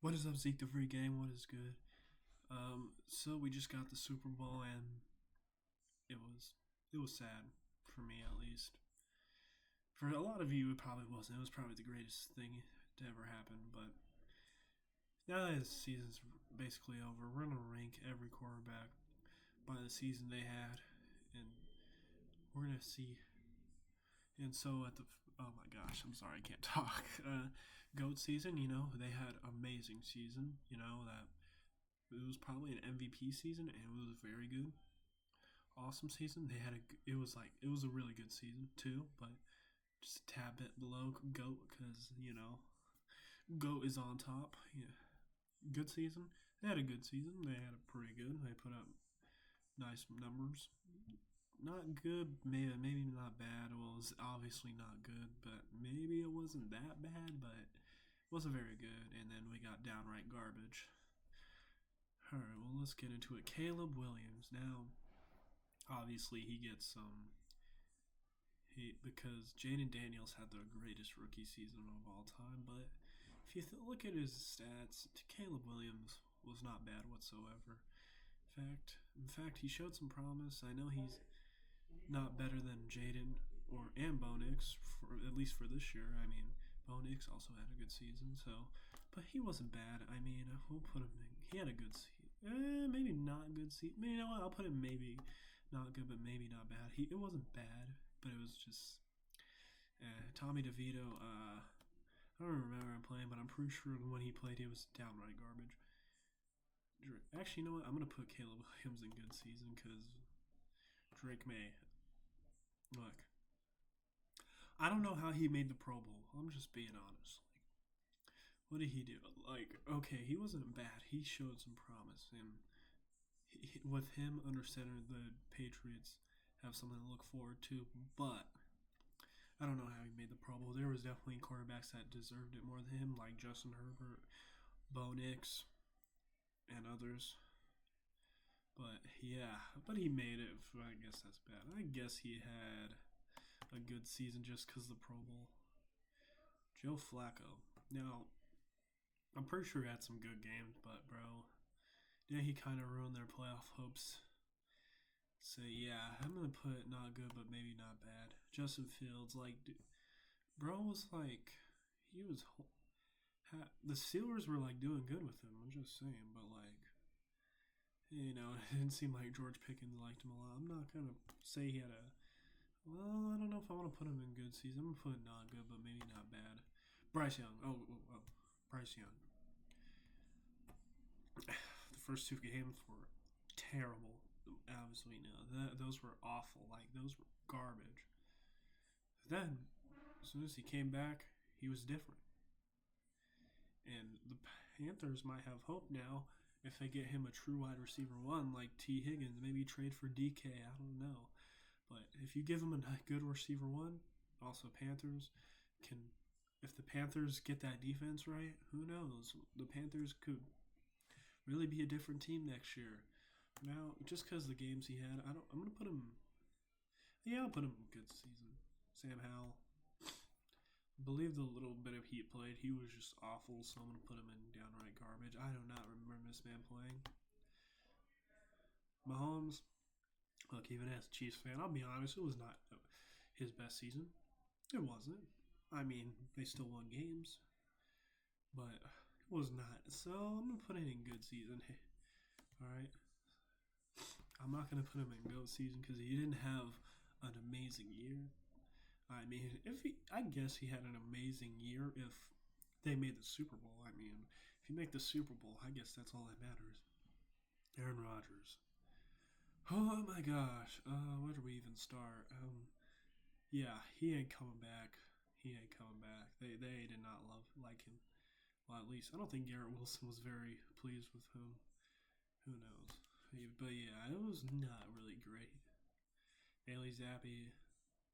What is up, Zeke the Free Game? What is good? So we just got the Super Bowl, and it was it was sad for me at least. For a lot of you, it probably wasn't. It was probably the greatest thing to ever happen. But now that the season's basically over, we're gonna rank every quarterback by the season they had, and we're gonna see. And so at the oh my gosh, I'm sorry, I can't talk. Goat season, they had amazing season. That it was probably an MVP season, and it was very good. Awesome season. It was a really good season too, but just a tad bit below Goat because Goat is on top. Yeah, good season. They had a good season. They had a pretty good. They put up nice numbers. Not good, maybe not bad. Well, it's obviously not good, but maybe it wasn't that bad, but it wasn't very good. And then we got downright garbage. All right, well, let's get into it. Caleb Williams. Now, obviously, he gets some hate because Jaden Daniels had the greatest rookie season of all time. But if you look at his stats, Caleb Williams was not bad whatsoever. In fact, he showed some promise. I know he's not better than Jaden and Bo Nix, at least for this year. I mean, Bo Nix also had a good season, but he wasn't bad. I mean, we'll put him in. He had a good season. Maybe not good season. Maybe, you know what? I'll put him maybe not good, but maybe not bad. It wasn't bad, but it was just Tommy DeVito. I don't remember him playing, but I'm pretty sure when he played, he was downright garbage. Actually, you know what? I'm gonna put Caleb Williams in good season because Drake May. Look, I don't know how he made the Pro Bowl. I'm just being honest. Like, what did he do? Like, okay, he wasn't bad. He showed some promise, and with him under center, the Patriots have something to look forward to. But I don't know how he made the Pro Bowl. There was definitely quarterbacks that deserved it more than him, like Justin Herbert, Bo Nix, and others. But yeah, but he made it. I guess that's bad. I guess he had a good season just because of the Pro Bowl. Joe Flacco. Now, I'm pretty sure he had some good games, but bro, yeah, he kind of ruined their playoff hopes. So yeah, I'm gonna put not good, but maybe not bad. Justin Fields, like, dude, bro was like, he was. The Steelers were like doing good with him. I'm just saying, but like, it didn't seem like George Pickens liked him a lot. I'm not gonna say he had a. Well, I don't know if I want to put him in good season. I'm gonna put not good, but maybe not bad. Bryce Young. Oh, Bryce Young. The first two games were terrible. Obviously, no, those were awful. Like those were garbage. Then, as soon as he came back, he was different. And the Panthers might have hope now if they get him a true wide receiver one like T. Higgins. Maybe trade for DK. I don't know. But if you give him a good receiver one, also Panthers can. If the Panthers get that defense right, who knows? The Panthers could really be a different team next year. Now, just because the games he had, I don't. I'm gonna put him. Yeah, I'll put him in good season. Sam Howell. I believe the little bit of he played, he was just awful. So I'm gonna put him in downright garbage. I do not remember this man playing. Mahomes. Look, even as a Chiefs fan, I'll be honest, it was not his best season. It wasn't. I mean, they still won games, but it was not. So I'm gonna put it in good season. All right. I'm not gonna put him in goat season because he didn't have an amazing year. I mean, I guess he had an amazing year if they made the Super Bowl. I mean, if you make the Super Bowl, I guess that's all that matters. Aaron Rodgers. Oh my gosh. Where do we even start? Yeah, he ain't coming back. He ain't coming back. They did not like him. Well, at least I don't think Garrett Wilson was very pleased with him. Who knows? But yeah, it was not really great. Bailey Zappi,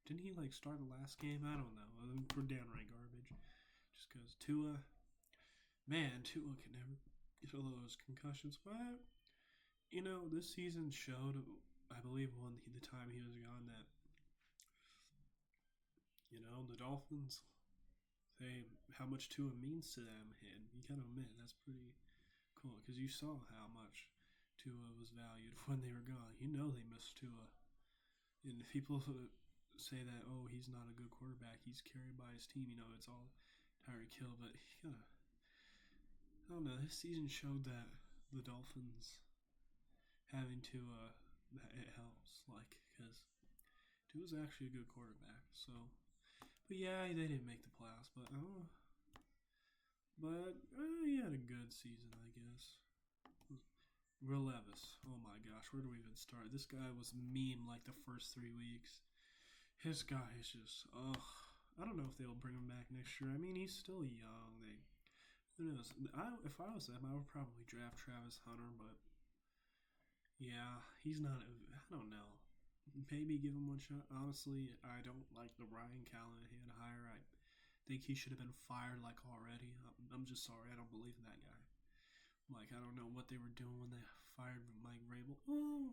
didn't he like start the last game? I don't know. We're downright garbage. Just because Tua can never get all those concussions. But this season showed, I believe, when the time he was gone, that the Dolphins, they how much Tua means to them, and you gotta admit that's pretty cool because you saw how much Tua was valued when they were gone. You know they missed Tua, and people say that he's not a good quarterback, he's carried by his team. You know it's all Tyreek Hill, but I don't know. This season showed that the Dolphins having Tua that it helps, like because Tua's actually a good quarterback. So, but yeah, they didn't make the playoffs, but he had a good season, I guess. Will Levis, oh my gosh, where do we even start? This guy was meme like the first 3 weeks. His guy is just, ugh. I don't know if they'll bring him back next year. I mean, he's still young. Who knows? If I was them, I would probably draft Travis Hunter, but yeah, he's not. I don't know. Maybe give him one shot. Honestly, I don't like the Ryan Callahan hire. I think he should have been fired like already. I'm just sorry. I don't believe in that guy. Like I don't know what they were doing when they fired Mike Vrabel. Oh,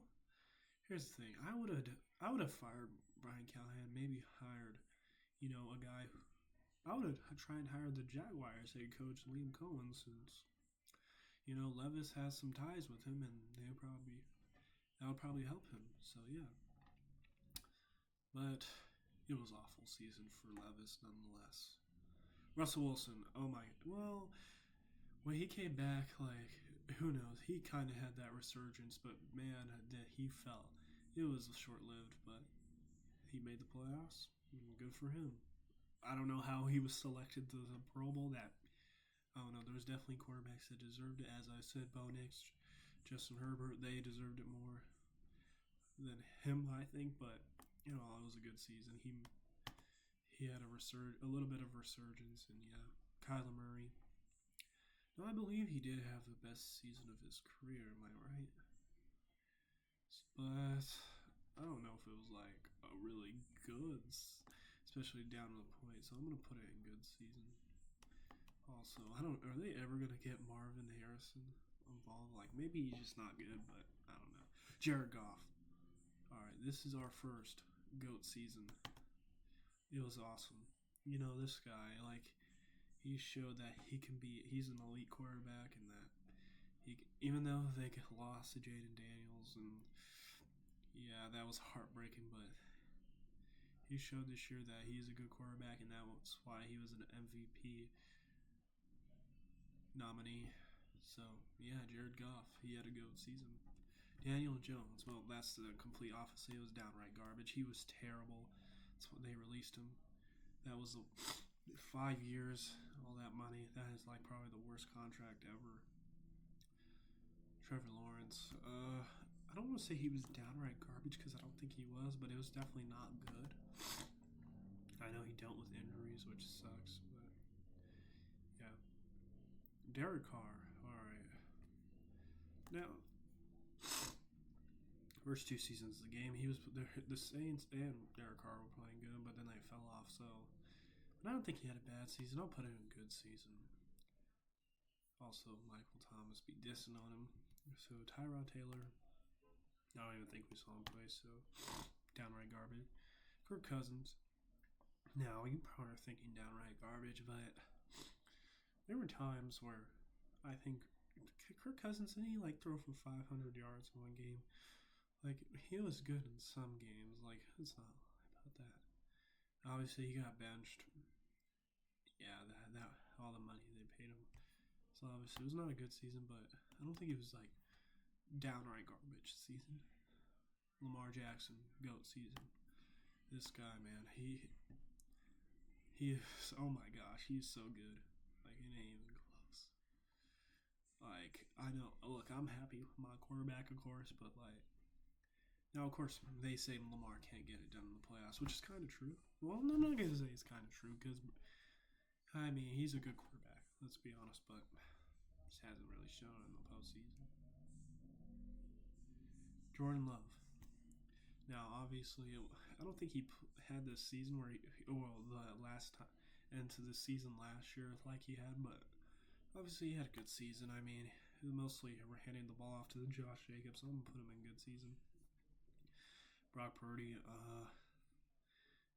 here's the thing. I would have fired Brian Callahan. Maybe hired, a guy. I would have tried and hired the Jaguars head coach Liam Cohen since Levis has some ties with him, and that would probably help him. So yeah, but it was awful season for Levis nonetheless. Russell Wilson, oh my, well, when he came back, like, who knows? He kind of had that resurgence, but man, he fell. It was short lived, but he made the playoffs. Good for him. I don't know how he was selected to the Pro Bowl. I don't know. There was definitely quarterbacks that deserved it. As I said, Bo Nix, Justin Herbert, they deserved it more than him, I think. But it was a good season. He had a little bit of resurgence, and yeah, Kyler Murray. No, I believe he did have the best season of his career. Am I right? But I don't know if it was like a really good, especially down to the point. So I'm gonna put it in good season. Also, I don't. Are they ever gonna get Marvin Harrison involved? Like maybe he's just not good, but I don't know. Jared Goff. All right, this is our first GOAT season. It was awesome. This guy, like, he showed that he's an elite quarterback, and that even though they lost to Jaden Daniels, and yeah, that was heartbreaking, but he showed this year that he's a good quarterback, and that's why he was an MVP nominee. So yeah, Jared Goff, he had a good season. Daniel Jones, well, that's the complete opposite. It was downright garbage. He was terrible. That's what they released him. That was 5 years, all that money. That is like probably the worst contract ever. Trevor Lawrence. I don't want to say he was downright garbage because I don't think he was, but it was definitely not good. I know he dealt with injuries, which sucks, but yeah. Derek Carr. All right. Now, first 2 seasons of the game, the Saints and Derek Carr were playing good, but then they fell off. So, but I don't think he had a bad season. I'll put it in a good season. Also, Michael Thomas be dissing on him. So Tyrod Taylor, I don't even think we saw him play. So downright garbage. Kirk Cousins. Now you probably are thinking downright garbage, but there were times where I think Kirk Cousins didn't he like throw for 500 yards in one game. Like he was good in some games. Like it's not about that. Obviously he got benched. Yeah, that all the money they paid him. So obviously it was not a good season, but I don't think it was like downright garbage season. Lamar Jackson, GOAT season. This guy, man, he is, oh my gosh, he's so good. Like it ain't even close. Like I know, look, I'm happy with my quarterback, of course, but like now, of course, they say Lamar can't get it done in the playoffs, which is kind of true. Well, I'm not gonna say it's kind of true because I mean he's a good quarterback. Let's be honest, but just hasn't really shown in the postseason. Jordan Love. Now, obviously, I don't think he had this season where the last time into the season last year like he had, but obviously he had a good season. I mean, mostly we're handing the ball off to the Josh Jacobs, so I'm gonna put him in good season. Brock Purdy,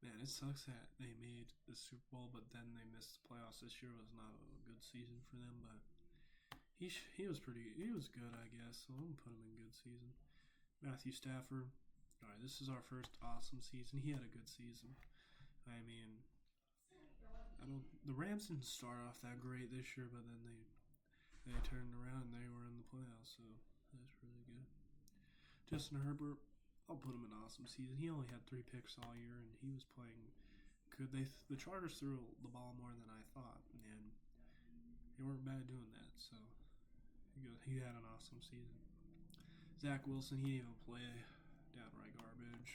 Man, it sucks that they made the Super Bowl, but then they missed the playoffs. This year was not a good season for them, but he was he was good, I guess. So I'm gonna put him in good season. Matthew Stafford. All right, this is our first awesome season. He had a good season. I mean, I don't. The Rams didn't start off that great this year, but then they turned around and they were in the playoffs, so that's really good. Justin Herbert, I'll put him in awesome season. He only had 3 picks all year, and he was playing good. The Chargers threw the ball more than I thought, and they weren't bad doing that. So he had an awesome season. Zach Wilson, he didn't even play, downright garbage.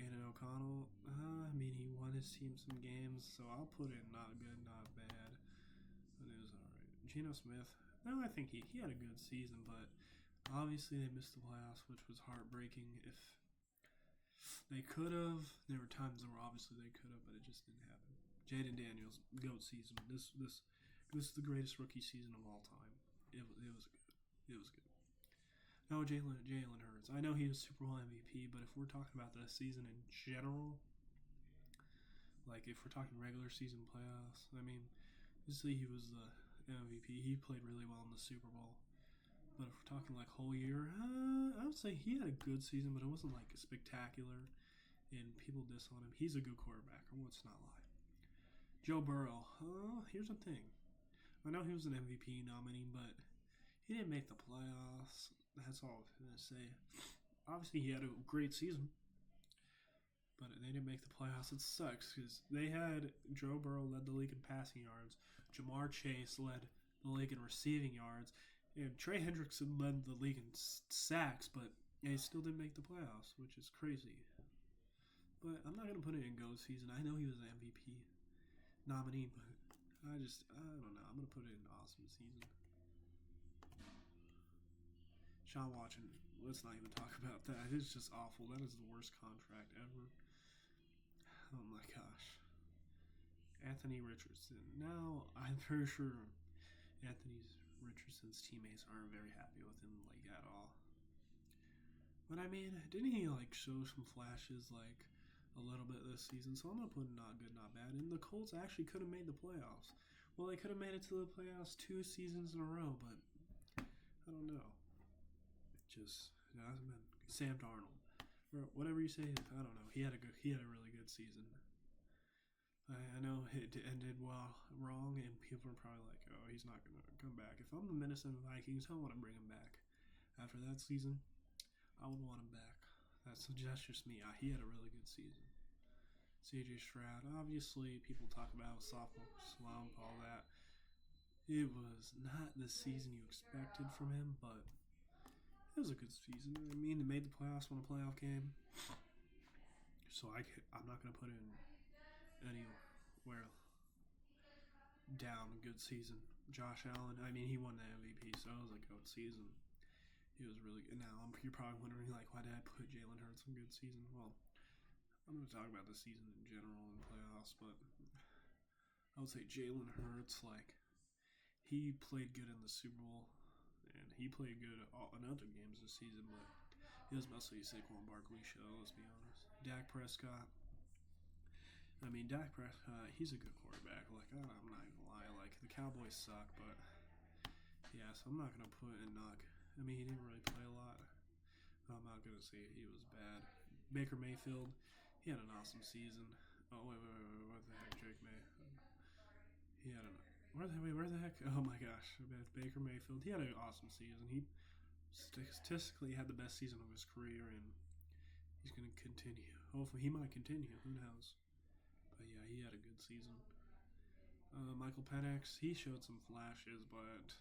Aiden O'Connell, I mean, he won his team some games, so I'll put in not good, not bad. But it was alright. Geno Smith, no, I think he had a good season, but obviously they missed the playoffs, which was heartbreaking. If they could have, there were times where obviously they could have, but it just didn't happen. Jaden Daniels, GOAT season. This is the greatest rookie season of all time. It was good. It was good. No, Jalen Hurts. I know he was Super Bowl MVP, but if we're talking about the season in general, like if we're talking regular season playoffs, I mean, obviously he was the MVP. He played really well in the Super Bowl. But if we're talking like whole year, I would say he had a good season, but it wasn't like spectacular. And people diss on him. He's a good quarterback. Let's not lie. Joe Burrow. Here's the thing. I know he was an MVP nominee, but he didn't make the playoffs. That's all I'm going to say. Obviously, he had a great season, but they didn't make the playoffs. It sucks because they had Joe Burrow led the league in passing yards. Jamar Chase led the league in receiving yards. And Trey Hendrickson led the league in sacks, but they still didn't make the playoffs, which is crazy. But I'm not going to put it in GOAT season. I know he was an MVP nominee, but I don't know. I'm going to put it in awesome season. Sean Watson, let's not even talk about that. It's just awful. That is the worst contract ever. Oh my gosh. Anthony Richardson. Now, I'm pretty sure Richardson's teammates aren't very happy with him, like, at all. But I mean, didn't he, like, show some flashes, like, a little bit this season? So I'm going to put not good, not bad. And the Colts actually could have made the playoffs. Well, they could have made it to the playoffs 2 seasons in a row, but I don't know. Just hasn't been. Sam Darnold, or whatever you say. I don't know. He had a really good season. I know it ended wrong, and people are probably like, "Oh, he's not gonna come back." If I'm the Minnesota Vikings, I want to bring him back. After that season, I would want him back. That's just me. He had a really good season. C.J. Stroud, obviously, people talk about sophomore slump, all that. It was not the season you expected from him, but it was a good season. I mean, they made the playoffs, won a playoff game. So I'm not going to put in anywhere down a good season. Josh Allen, I mean, he won the MVP, so it was a good season. He was really good. Now, you're probably wondering, like, why did I put Jalen Hurts in good season? Well, I'm going to talk about the season in general and playoffs, but I would say Jalen Hurts, like, he played good in the Super Bowl. And he played good in other games this season, but it was mostly a Saquon Barkley show, let's be honest. Dak Prescott. I mean, Dak Prescott, he's a good quarterback. Like, I'm not going to lie. Like, the Cowboys suck, but yeah, so I'm not going to put in knock. I mean, he didn't really play a lot. I'm not going to say he was bad. Baker Mayfield, he had an awesome season. Oh, wait, what the heck, Drake May? He had an where the heck? Oh my gosh, Baker Mayfield. He had an awesome season. He statistically had the best season of his career, and he's going to continue. Hopefully, he might continue. Who knows? But yeah, he had a good season. Michael Penix, he showed some flashes, but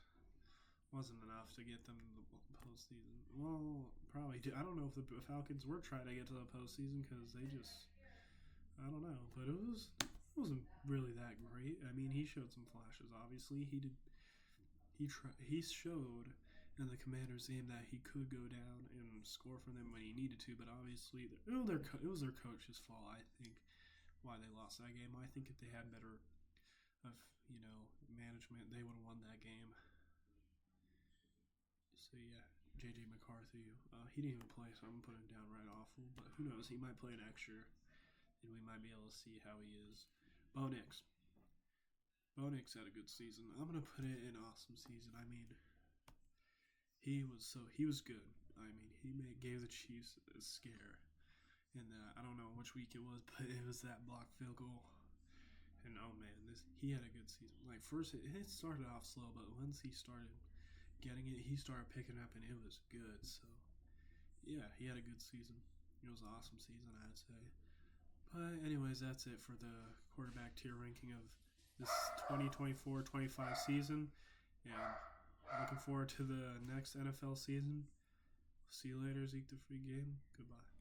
wasn't enough to get them to the postseason. Well, probably. I don't know if the Falcons were trying to get to the postseason because they just, I don't know. But it wasn't really that great. I mean, he showed some flashes. Obviously, he did. He showed in the Commanders game that he could go down and score for them when he needed to. But obviously, it was their coach's fault. I think why they lost that game. I think if they had better management, they would have won that game. So yeah, J.J. McCarthy. He didn't even play, so I'm gonna put him down right awful. But who knows? He might play next year. and we might be able to see how he is. Bo Nix. Bo Nix had a good season. I'm gonna put it an awesome season. I mean, he was good. I mean, gave the Chiefs a scare. And I don't know which week it was, but it was that blocked field goal. And oh man, he had a good season. Like first, it started off slow, but once he started getting it, he started picking up, and it was good. So yeah, he had a good season. It was an awesome season, I'd say. But anyways, that's it for the quarterback tier ranking of this 2024-25 season. And looking forward to the next NFL season. See you later, Zeke the Free Game. Goodbye.